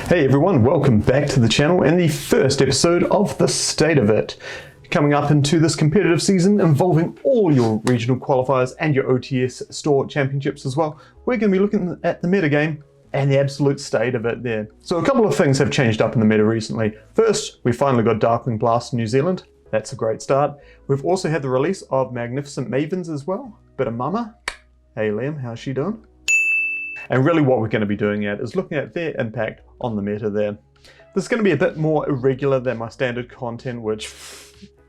Hey everyone, welcome back to the channel and the first episode of The State of It. Coming up into this competitive season involving all your regional qualifiers and your OTS store championships as well, we're going to be looking at the metagame and the absolute state of it there. So a couple of things have changed up in the meta recently. First, we finally got Darkwing Blast in New Zealand. That's a great start. We've also had the release of Magnificent Mavens as well. Bit of mama. Hey Liam, how's she doing? And really what we're going to be doing is looking at their impact on the meta there. This is going to be a bit more irregular than my standard content, which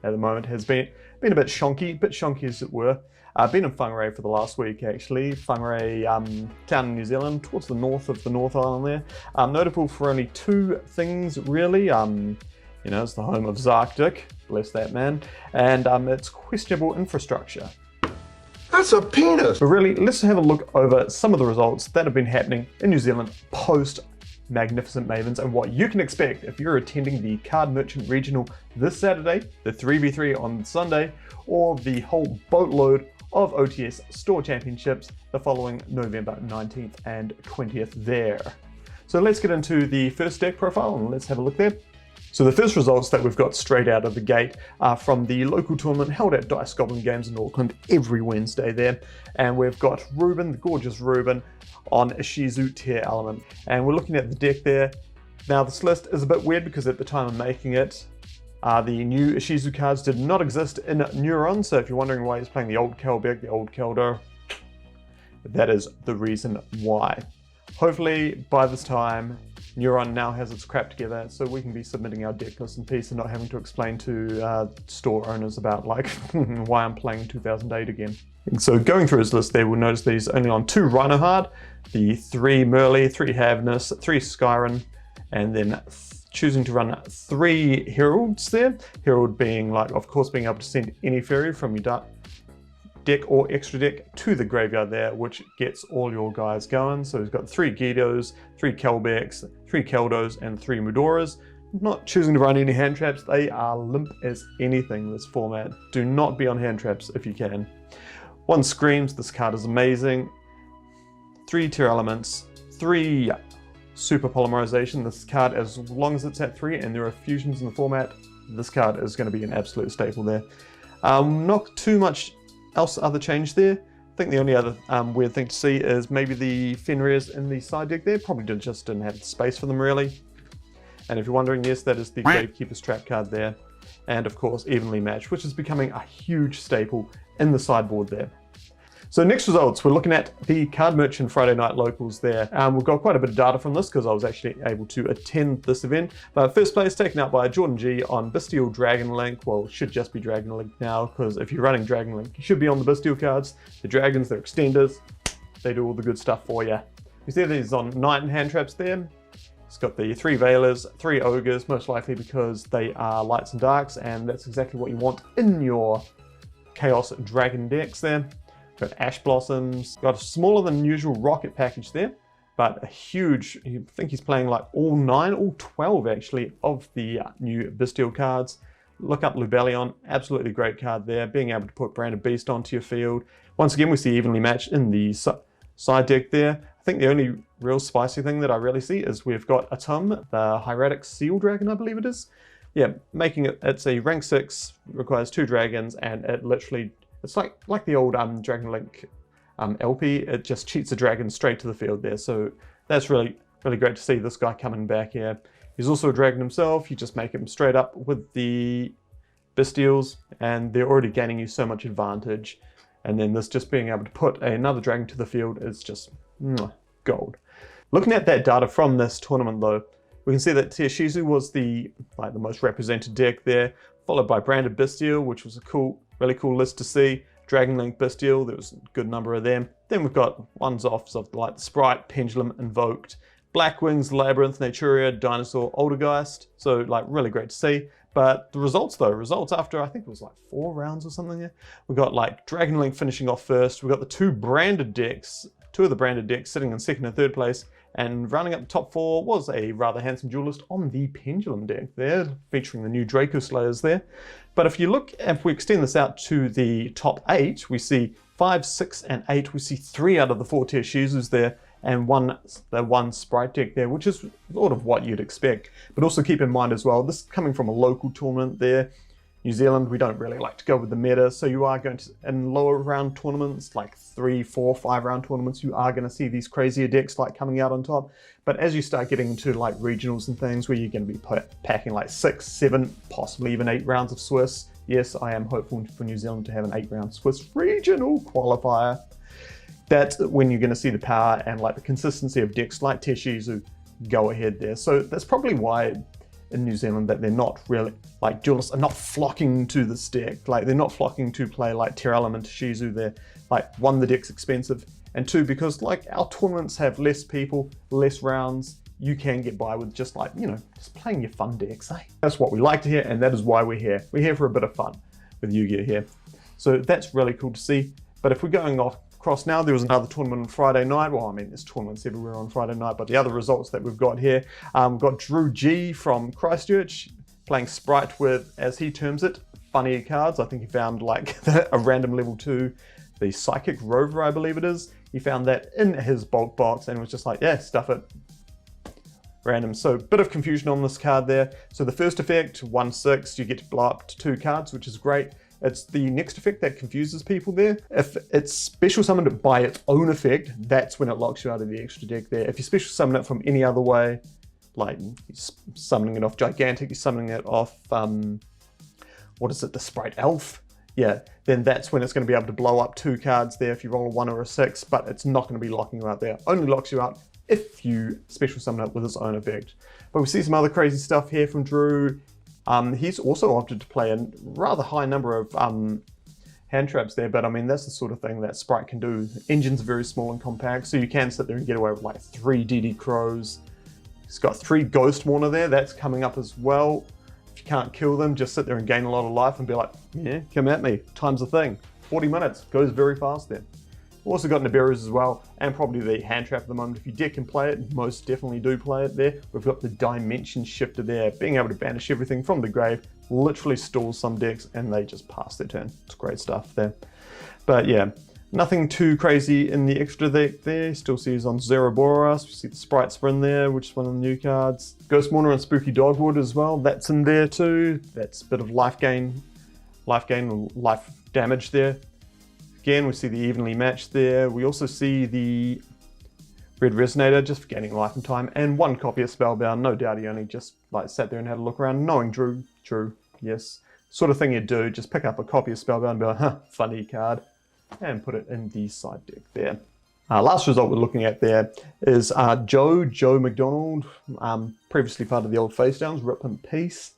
at the moment has been a bit shonky as it were. I've been in Whangarei for the last week actually. Whangarei town in New Zealand, towards the north of the North Island there. Notable for only two things really. You know, it's the home of Zarkdick, bless that man, and it's questionable infrastructure. That's a penis! But really, let's have a look over some of the results that have been happening in New Zealand post Magnificent Mavens and what you can expect if you're attending the Card Merchant Regional this Saturday, the 3v3 on Sunday, or the whole boatload of OTS Store Championships the following November 19th and 20th there. So let's get into the first deck profile and let's have a look there. So the first results that we've got straight out of the gate are from the local tournament held at Dice Goblin Games in Auckland every Wednesday there. And we've got Ruben, the gorgeous Ruben, on Ishizu Tearlament. And we're looking at the deck there. Now this list is a bit weird because at the time of making it, the new Ishizu cards did not exist in Neuron. So if you're wondering why he's playing the old Kelbeck, the old Keldor, that is the reason why. Hopefully by this time, Neuron now has its crap together, so we can be submitting our deck list in peace and not having to explain to store owners about like why I'm playing 2008 again. And so going through his list there, we'll notice that he's only on 2 Rhino Hard, the 3 Merle, 3 Havness, 3 Skyren, and then choosing to run 3 Heralds there. Herald being like, of course, being able to send any fairy from your deck or extra deck to the graveyard there, which gets all your guys going. So he's got 3 Yugiohs, 3 Kelbecks, 3 Keldos, and 3 Mudoras. Not choosing to run any hand traps. They are limp as anything, this format. Do not be on hand traps if you can. 1 Screams, this card is amazing. 3 Tearlaments, 3 Super Polymerization. This card, as long as it's at 3 and there are fusions in the format, this card is going to be an absolute staple there. Not too much else other change there. I think the only other weird thing to see is maybe the Fenrir's in the side deck there. Probably just didn't have the space for them really. And if you're wondering, yes, that is the Gravekeeper's Trap card there. And of course, Evenly Matched, which is becoming a huge staple in the sideboard there. So next results, we're looking at the Card Merchant Friday Night Locals there. We've got quite a bit of data from this because I was actually able to attend this event. But first place taken out by Jordan G on Bestial Dragon Link. Well, it should just be Dragon Link now because if you're running Dragon Link, you should be on the Bestial cards. The dragons, they're extenders. They do all the good stuff for you. You see these on Knight and hand traps there. It's got the 3 Veilers, 3 Ogres, most likely because they are lights and darks, and that's exactly what you want in your Chaos Dragon decks there. Got Ash Blossoms, got a smaller than usual Rocket package there, but a huge, I think he's playing like all 12 actually of the new Bestial cards. Look up Lubellion, absolutely great card there, being able to put Branded Beast onto your field. Once again, we see Evenly Matched in the side deck there. I think the only real spicy thing that I really see is we've got Atum, the Hieratic Seal Dragon, I believe it is. Yeah, making it, it's a rank 6, requires 2 dragons, and it literally, it's like the old Dragon Link LP. It just cheats the dragon straight to the field there. So that's really great to see this guy coming back here. He's also a dragon himself. You just make him straight up with the Bestials and they're already gaining you so much advantage. And then this just being able to put another dragon to the field is just gold. Looking at that data from this tournament though, we can see that Tearshizu was the most represented deck there, followed by Branded Bestial, which was a really cool list to see. Dragon Link Bestial, there was a good number of them. Then we've got ones-offs of like the Spright, Pendulum, Invoked, Black Wings, Labyrinth, Naturia, Dinosaur, Oldergeist. So like really great to see. But the results though, after I think it was like 4 rounds or something there. We got like Dragon Link finishing off first. We got the 2 branded decks, 2 of the branded decks sitting in 2nd and 3rd place. And rounding up the top 4 was a rather handsome duelist on the Pendulum deck there, featuring the new Draco Slayers there. But if we extend this out to the top 8, we see 5, 6, and 8, we see 3 out of the 4 tier Shizus there, and the one Spright deck there, which is sort of what you'd expect. But also keep in mind as well, this is coming from a local tournament there. New Zealand, we don't really like to go with the meta, so you are going to, in lower round tournaments, like 3, 4, 5 round tournaments, you are going to see these crazier decks like coming out on top. But as you start getting into like regionals and things where you're going to be packing like 6, 7, possibly even 8 rounds of Swiss, yes, I am hopeful for New Zealand to have an 8-round Swiss regional qualifier. That's when you're going to see the power and like the consistency of decks like Shizu go ahead there. So that's probably why in New Zealand that they're not really, like duelists are not flocking to this deck. Like they're not flocking to play like Tearlament Shizu. They're like, 1, the deck's expensive, and 2, because like our tournaments have less people, less rounds, you can get by with just like, you know, just playing your fun decks, eh? That's what we like to hear, and that is why we're here. We're here for a bit of fun with Yugioh here. So that's really cool to see. But if we're going across now, there was another tournament on Friday night. Well, I mean, there's tournaments everywhere on Friday night, but the other results that we've got here, we've got Drew G from Christchurch playing Spright with, as he terms it, funny cards. I think he found like a random level 2, the Psychic Rover, I believe it is. He found that in his bulk box and was just like, yeah, stuff it. Random. So bit of confusion on this card there. So the first effect, 1/6, you get to blow up to 2 cards, which is great. It's the next effect that confuses people there. If it's special summoned by its own effect, that's when it locks you out of the extra deck there. If you special summon it from any other way, like summoning it off Gigantic, you're summoning it off, what is it, the Spright Elf? Yeah, then that's when it's going to be able to blow up 2 cards there if you roll a 1 or a 6, but it's not going to be locking you out there. Only locks you out if you special summon it with its own effect. But we see some other crazy stuff here from Drew. He's also opted to play a rather high number of hand traps there, but I mean, that's the sort of thing that Spright can do. The engine's very small and compact, so you can sit there and get away with like 3 DD Crows. He's got 3 Ghost Mourner there, that's coming up as well. If you can't kill them, just sit there and gain a lot of life and be like, yeah, come at me, time's a thing. 40 minutes, goes very fast then. Also got Nibiru's as well, and probably the hand trap at the moment. If you deck and play it, most definitely do play it there. We've got the Dimension Shifter there, being able to banish everything from the grave, literally stalls some decks and they just pass their turn. It's great stuff there. But yeah, nothing too crazy in the extra deck there. Still sees on Zeraboros, we see the Spright Sprint there, which is one of the new cards. Ghost Mourner and Spooky Dogwood as well, that's in there too. That's a bit of life gain or life damage there. Again, we see the evenly matched there. We also see the Red Resonator just for gaining life and time, and 1 copy of Spellbound. No doubt he only just like sat there and had a look around, knowing Drew, yes. Sort of thing you'd do, just pick up a copy of Spellbound and be like, huh, funny card, and put it in the side deck there. Last result we're looking at there is Joe McDonald, previously part of the old Face Downs, rip in peace.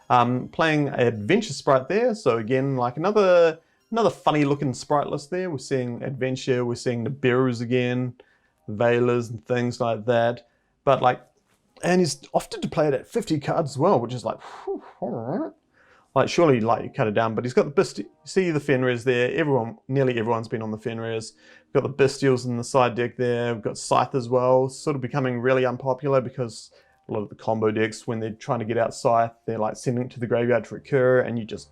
Playing Adventure Spright there, so again, like another funny looking Spright list there. We're seeing Adventure, we're seeing the Nibiru's again, Veilers and things like that. But like, and he's opted to play it at 50 cards as well, which is like, whew, all right. Like surely like you cut it down, but he's got the you see the Fenris there. Nearly everyone's been on the Fenris. We've got the Bestials in the side deck there. We've got Scythe as well, sort of becoming really unpopular because a lot of the combo decks, when they're trying to get out Scythe, they're like sending it to the graveyard to recur, and you just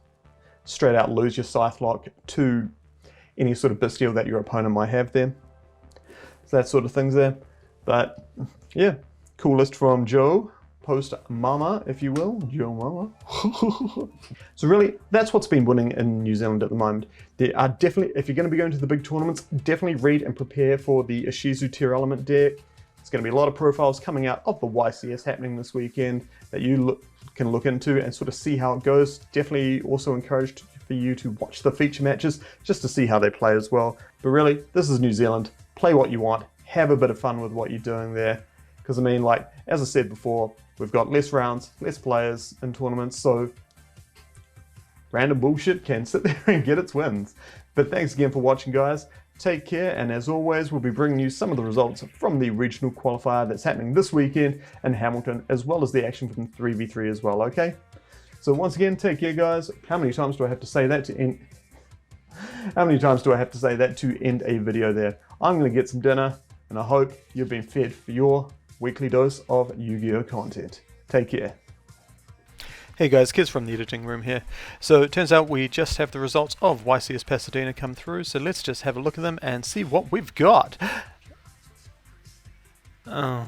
straight out lose your Scythe lock to any sort of Bestial that your opponent might have there. So that sort of things there. But yeah, cool list from Joe, post Mama, if you will, Joe Mama. So really, that's what's been winning in New Zealand at the moment. There are definitely, if you're going to be going to the big tournaments, definitely read and prepare for the Ishizu Tearlament deck. There's going to be a lot of profiles coming out of the YCS happening this weekend that you can look into and sort of see how it goes. Definitely also encouraged for you to watch the feature matches just to see how they play as well. But really, this is New Zealand. Play what you want. Have a bit of fun with what you're doing there. Because I mean, like, as I said before, we've got less rounds, less players in tournaments, so random bullshit can sit there and get its wins. But thanks again for watching, guys. Take care, and as always, we'll be bringing you some of the results from the regional qualifier that's happening this weekend in Hamilton, as well as the action from 3v3 as well, okay? So once again, take care, guys. How many times do I have to say that to end? How many times do I have to say that to end a video there? I'm going to get some dinner, and I hope you've been fed for your weekly dose of Yu-Gi-Oh content. Take care. Hey guys, Kids from the editing room here. So it turns out we just have the results of YCS Pasadena come through, so let's just have a look at them and see what we've got. Oh,